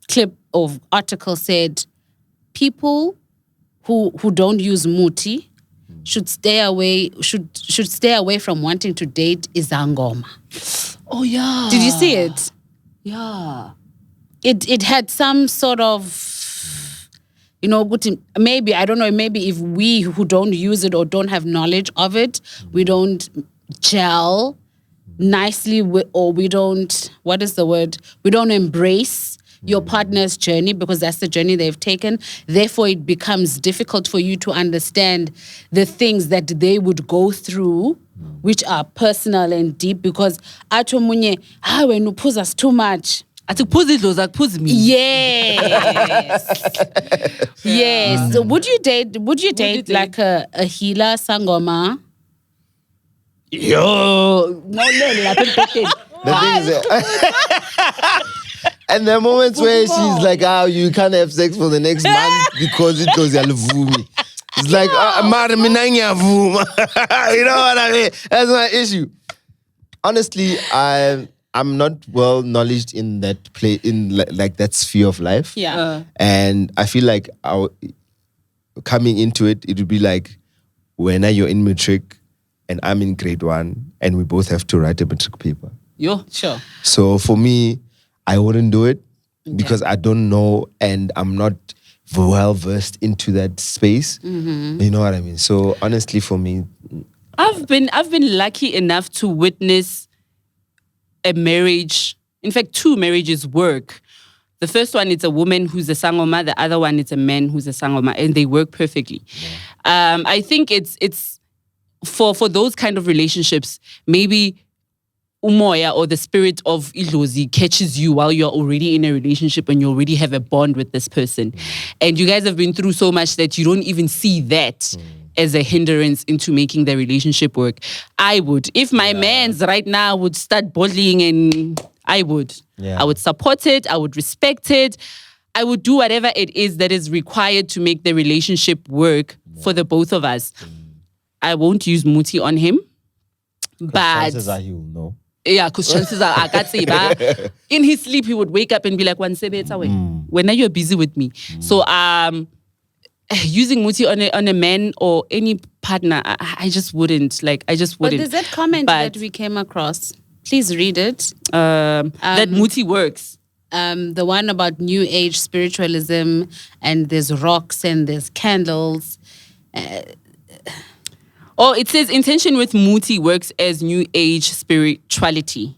clip of article said, people who don't use muti should stay away from wanting to date izangoma. Oh yeah. Did you see it? Yeah. It had some sort of, maybe, I don't know, maybe if we who don't use it or don't have knowledge of it, we don't gel nicely or we don't, what is the word? We don't embrace your partner's journey because that's the journey they've taken. Therefore, it becomes difficult for you to understand the things that they would go through, which are personal and deep because ato munye, when you push us too much. I took pose me. Yes. Yes. So would you date like a healer sangoma? Yo. No. The thing is, and the moments where she's like, you can't have sex for the next month because it was Yalvumi. It's like, you know what I mean? That's my issue. Honestly, I'm not well knowledge in that like that sphere of life. Yeah. And I feel like coming into it would be like when you're in matric and I'm in grade 1 and we both have to write a matric paper. Yo, sure. So for me, I wouldn't do it because I don't know and I'm not well versed into that space. You know what I mean? So honestly, for me, I've been lucky enough to witness a marriage, in fact, 2 marriages work. The first one, it's a woman who's a sangoma. The other one, it's a man who's a sangoma, and they work perfectly. I think it's for those kind of relationships, maybe umoya or the spirit of idlozi catches you while you're already in a relationship and you already have a bond with this person. And you guys have been through so much that you don't even see that as a hindrance into making the relationship work. I would. If my man's right now would start bottling, and I would. Yeah. I would support it. I would respect it. I would do whatever it is that is required to make the relationship work for the both of us. I won't use muti on him. But chances are he will know. Yeah, because chances are, I can't say, but in his sleep, he would wake up and be like, when are you busy with me? So, using muti on a man or any partner, I just wouldn't. I just wouldn't. But there's that comment that we came across. Please read it. That muti works. The one about new age spiritualism, and there's rocks and there's candles. It says intention with muti works as new age spirituality.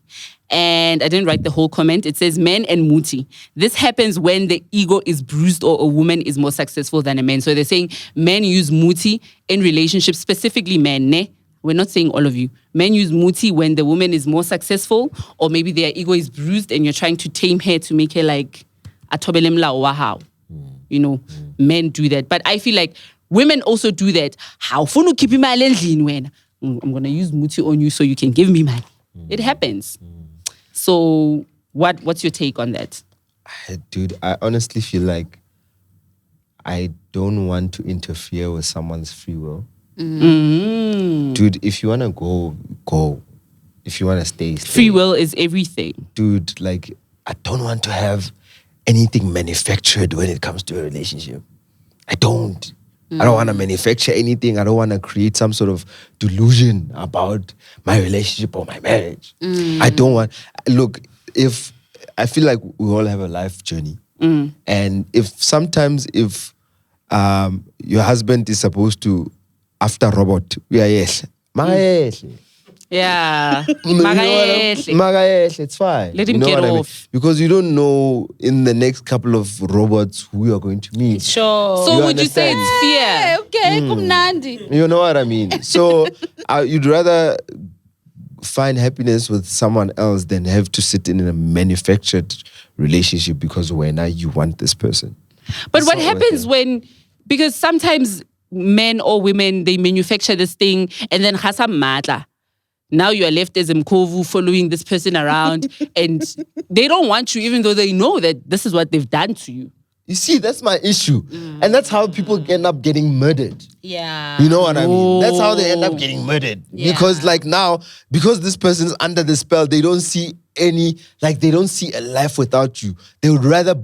And I didn't write the whole comment. It says men and muti. This happens when the ego is bruised or a woman is more successful than a man. So they're saying men use muti in relationships, specifically men. Ne? We're not saying all of you. Men use muti when the woman is more successful or maybe their ego is bruised and you're trying to tame her to make her like a tobelemla or how. Men do that. But I feel like women also do that. How funu keep my when I'm gonna use muti on you so you can give me money. It happens. So what's your take on that? Dude, I honestly feel like I don't want to interfere with someone's free will. Dude, if you wanna go. If you wanna stay. Free will is everything. Dude, I don't want to have anything manufactured when it comes to a relationship. I don't want to manufacture anything. I don't want to create some sort of delusion about my relationship or my marriage. I don't want... Look, if... I feel like we all have a life journey. And if your husband is supposed to, after robot, yes. Yeah. It's fine. Let him get off. Because you don't know in the next couple of robots who you are going to meet. Sure. So would you say it's fear? Okay, kumnandi. You know what I mean? So you'd rather find happiness with someone else than have to sit in a manufactured relationship because now you want this person. But what happens because sometimes men or women, they manufacture this thing and then hasam matla. Now you are left as Mkovu following this person around and they don't want you even though they know that this is what they've done to you. You see, that's my issue. And that's how people end up getting murdered. Yeah. You know what I mean? That's how they end up getting murdered. Yeah. Because because this person's under the spell, they don't see they don't see a life without you. You would rather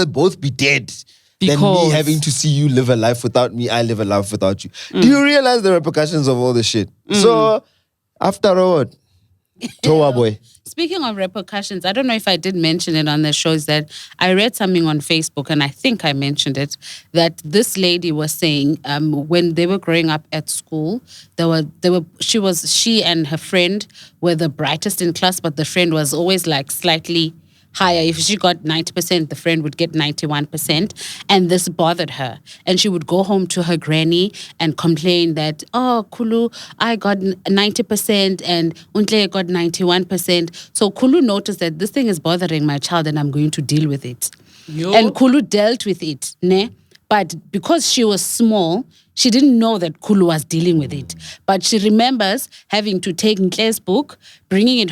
both be dead than me having to see you live a life without me, I live a life without you. Do you realize the repercussions of all this shit? So, after all, Toa boy. Speaking of repercussions, I don't know if I did mention it on the show, is that I read something on Facebook, and I think I mentioned it, that this lady was saying when they were growing up at school, she and her friend were the brightest in class, but the friend was always slightly higher. If she got 90%, the friend would get 91%. And this bothered her. And she would go home to her granny and complain that, oh, Kulu, I got 90% and Untle got 91%. So Kulu noticed that this thing is bothering my child and I'm going to deal with it. And Kulu dealt with it. Ne? But because she was small, she didn't know that Kulu was dealing with it. But she remembers having to take Ntle's book, bringing it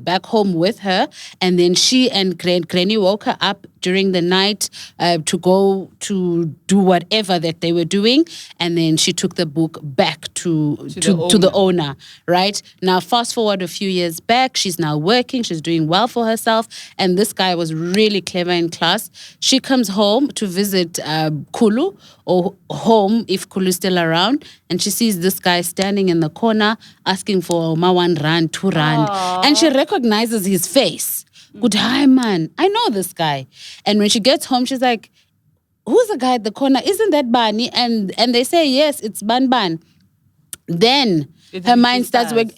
back home with her, and then she and Granny woke her up during the night to go to do whatever that they were doing, and then she took the book back to the owner. Right now, fast forward a few years back, she's now working, she's doing well for herself, and this guy was really clever in class. She comes home to visit Kulu, or home if Kulu's still around, and she sees this guy standing in the corner asking for 1 rand, 2 rand, and she recognizes his face. Good, hi man, I know this guy. And when she gets home, she's like, who's the guy at the corner? Isn't that Bani? And they say, yes, it's Ban. Then her mind starts working.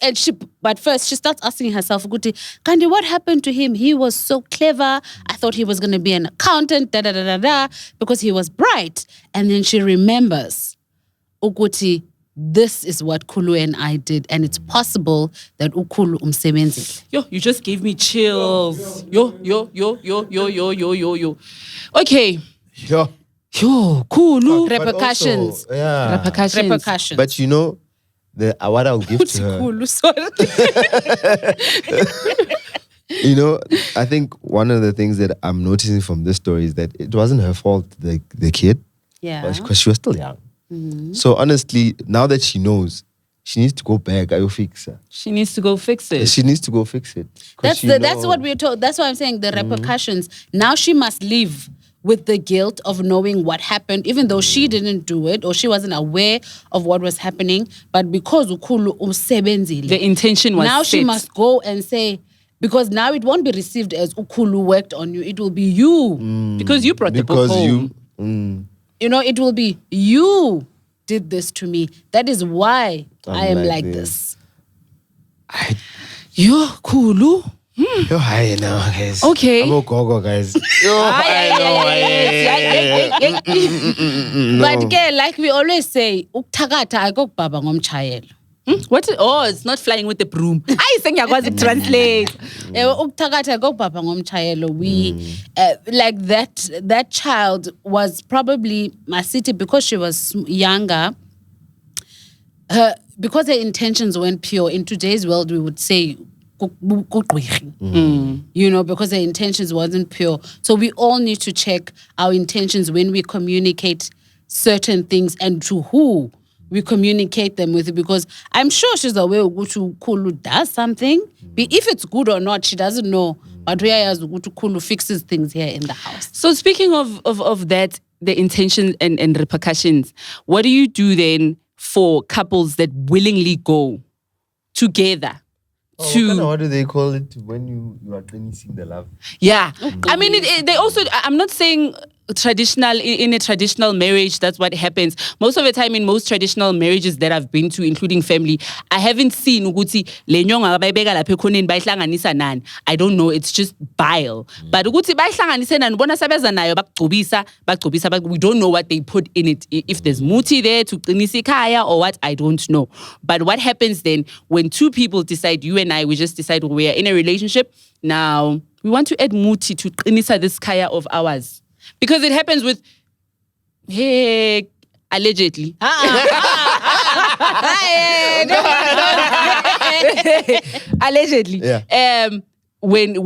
But first she starts asking herself, Kandi, what happened to him? He was so clever. I thought he was going to be an accountant, because he was bright. And then she remembers, Ukuti, this is what Kulu and I did, and it's possible that Ukulu umsebenzile. Yo, you just gave me chills. Yo. Okay. Yeah. Yo, Kulu. But Repercussions. also, yeah. Repercussions. But you know, what I'll give to her. Kulu, sorry. You know, I think one of the things that I'm noticing from this story is that it wasn't her fault, the kid. Yeah. Because she was still young. So honestly, now that she knows, she needs to go back. I will fix her. She needs to go fix it. She needs to go fix it. That's what we're told. That's why I'm saying the repercussions. Now she must live with the guilt of knowing what happened, even though she didn't do it or she wasn't aware of what was happening. But because Ukulu umsebenzile, The intention was now she set. must go and say, because now it won't be received as Ukulu worked on you. It will be you. Because you brought the book home. You know, it will be you did this to me. That is why I am like this. Yo, Kulu. Yo, hi now, guys. Okay. I'm a go, guys. But again, like we always say, ukuthakatha akukubaba ngomchayelo. What? Oh, it's not flying with the broom. I think I was translate. Ukuthakatha akukubaba ngomchayelo. We like that child was probably Masiti because she was younger. Because her intentions weren't pure. In today's world, we would say, you know, because her intentions wasn't pure. So we all need to check our intentions when we communicate certain things and to who we communicate them with, because I'm sure she's aware Ugutu Kulu does something. If it's good or not, she doesn't know. But where Ugutu Kulu fixes things here in the house. So speaking of that, the intention and repercussions, what do you do then for couples that willingly go together? What do they call it when you are seeing the love? Yeah. I mean, they also, I'm not saying in a traditional marriage, that's what happens. Most of the time in most traditional marriages that I've been to, including family, I haven't seen ukuthi le nyonga bayibeka lapha ekhoneni bayihlanganisa nani. I don't know, it's just bile. But ukuthi bayihlanganise nani bona sabeza nayo bagcobisa, we don't know what they put in it. If there's muti there to qinisa ikhaya or what, I don't know. But what happens then when two people decide, you and I, we just decide we are in a relationship, now we want to add muti to qinisa this kaya of ours. Because it happens with, hey, allegedly. Allegedly. Yeah. When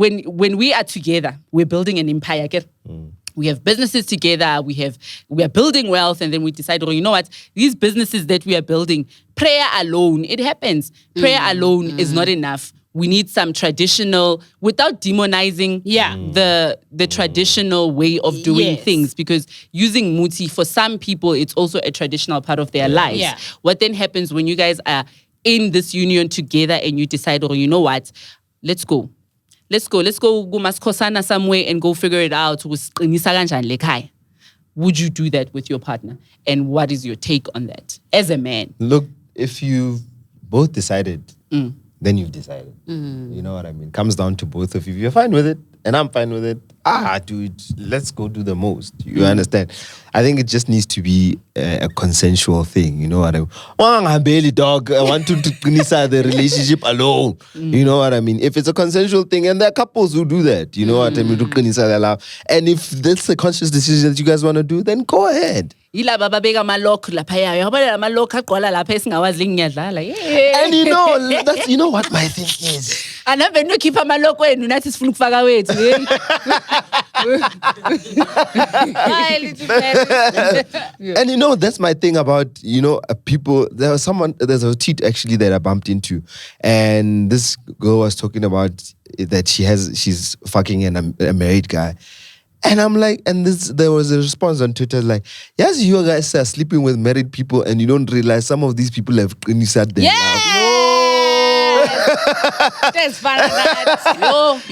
we are together, we're building an empire. Okay? We have businesses together, we are building wealth, and then we decide, oh, you know what? These businesses that we are building, prayer alone, it happens. Prayer alone is not enough. We need some traditional, without demonizing the traditional way of doing things, because using muti, for some people, it's also a traditional part of their lives. Yeah. What then happens when you guys are in this union together and you decide, oh, you know what? Let's go maskosana somewhere and go figure it out. Would you do that with your partner? And what is your take on that as a man? Look, if you both decided, then you've decided. You know what I mean? Comes down to both of you. If you're fine with it, and I'm fine with it, dude, let's go do the most. You understand? I think it just needs to be a consensual thing. You know what I mean? I'm barely dog. I want to finish the relationship alone. You know what I mean? If it's a consensual thing, and there are couples who do that, you know what I mean? And if that's a conscious decision that you guys want to do, then go ahead. And you know, that's, you know what my thing is. And you know, that's my thing about, you know, people. There's a tweet actually that I bumped into, and this girl was talking about that she's fucking a married guy. And I'm like, there was a response on Twitter like, yes, you guys are sleeping with married people and you don't realize some of these people have sat there. That's funny.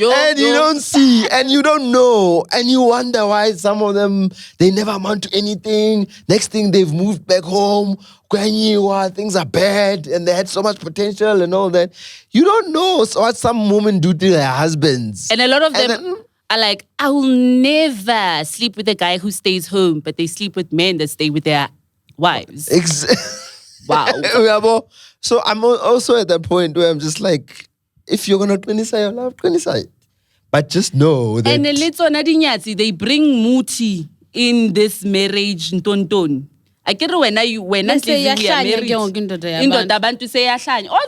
And you don't see, and you don't know, and you wonder why some of them, they never amount to anything. Next thing, they've moved back home. Things are bad, and they had so much potential and all that. You don't know what some women do to their husbands. And a lot of them are like, I will never sleep with a guy who stays home, but they sleep with men that stay with their wives. Wow. So I'm also at that point where I'm just like, if you're gonna twenty-side your love, 20-side. But just know that. And a little nadinyati, they bring muti in this marriage ntonton. I get when we are married. Indoda abantu say yahlanya. Or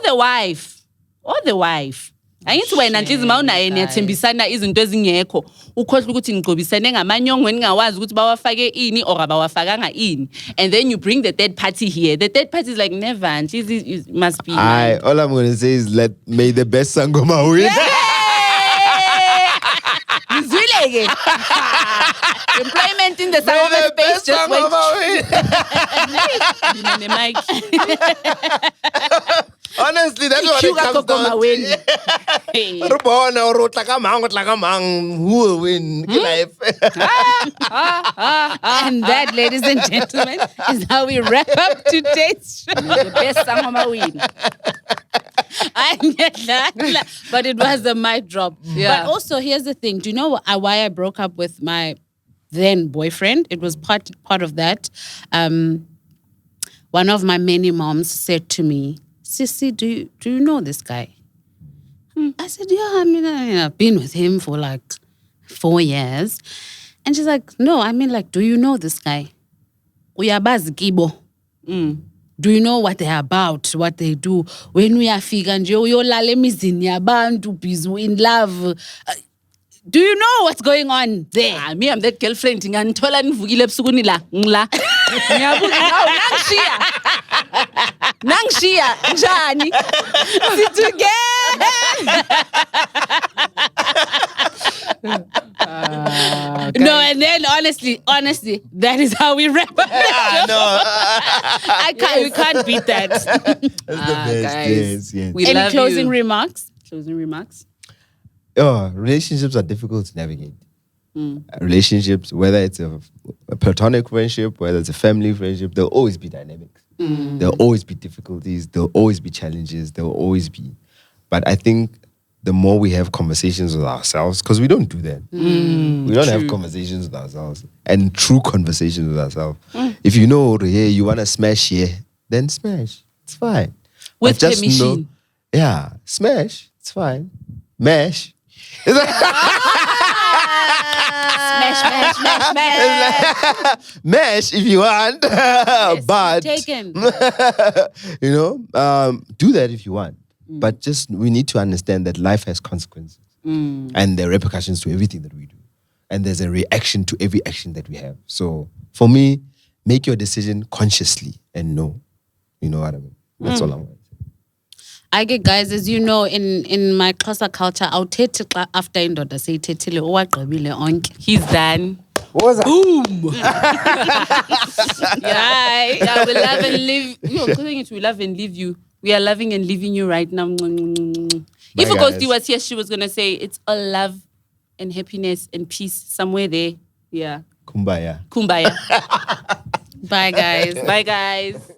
the wife. Angithi wena nje izimawunaye niyathembisana izinto ezingekho ukhohle ukuthi ngigcobisane ngamanyongo ningawazi ukuthi bawafake ini or abawafakanga ini, and then you bring the third party here. The third party is like never, and it must be. All I'm gonna say is may the best sangoma win. Employment in the sangoma space just went. Honestly, that's what it comes down to. Who will win? And that, ladies and gentlemen, is how we wrap up today's show. The best sangoma win. But it was a mic drop. Yeah. But also, here's the thing. Do you know why I broke up with my then boyfriend? It was part of that. One of my many moms said to me, Sissy, do you know this guy? I said, yeah, I mean, I've been with him for like 4 years. And she's like, no, I mean, like, do you know this guy? Uyabazi kibo. Do you know what they're about, what they do? When we are fika nje uyolala emizini yabantu busy in love. Do you know what's going on there? Me, I'm that girlfriend. Nganithola nivukile ebusuku la ngila. Ngiyabuza nawe Nangshiya njani? No, and then honestly, that is how we wrap up. We can't beat that. That's the best. Guys, yes. Any closing remarks? Closing remarks? Oh, relationships are difficult to navigate. Relationships, whether it's a platonic friendship, whether it's a family friendship, there'll always be dynamics. There'll always be difficulties. There'll always be challenges. There'll always be. But I think the more we have conversations with ourselves, because we don't do that. We don't have conversations with ourselves and true conversations with ourselves. If you know, hey, you want to smash here, then smash. It's fine. With the machine. Yeah, smash. It's fine. Mash. Smash. Mesh if you want, but taken. do that if you want. But just we need to understand that life has consequences and there are repercussions to everything that we do, and there's a reaction to every action that we have. So for me, make your decision consciously and know. You know what I mean? That's all I'm going to say. I get, guys, as you know, in my Xhosa culture, after indoda seyithethile owagqibile onke. He's done. What was that? Boom. Yeah, we love and live. We love and leave you. We are loving and leaving you right now. If Agosti was here, she was gonna say it's all love and happiness and peace somewhere there. Yeah. Kumbaya. Bye, guys. Bye, guys.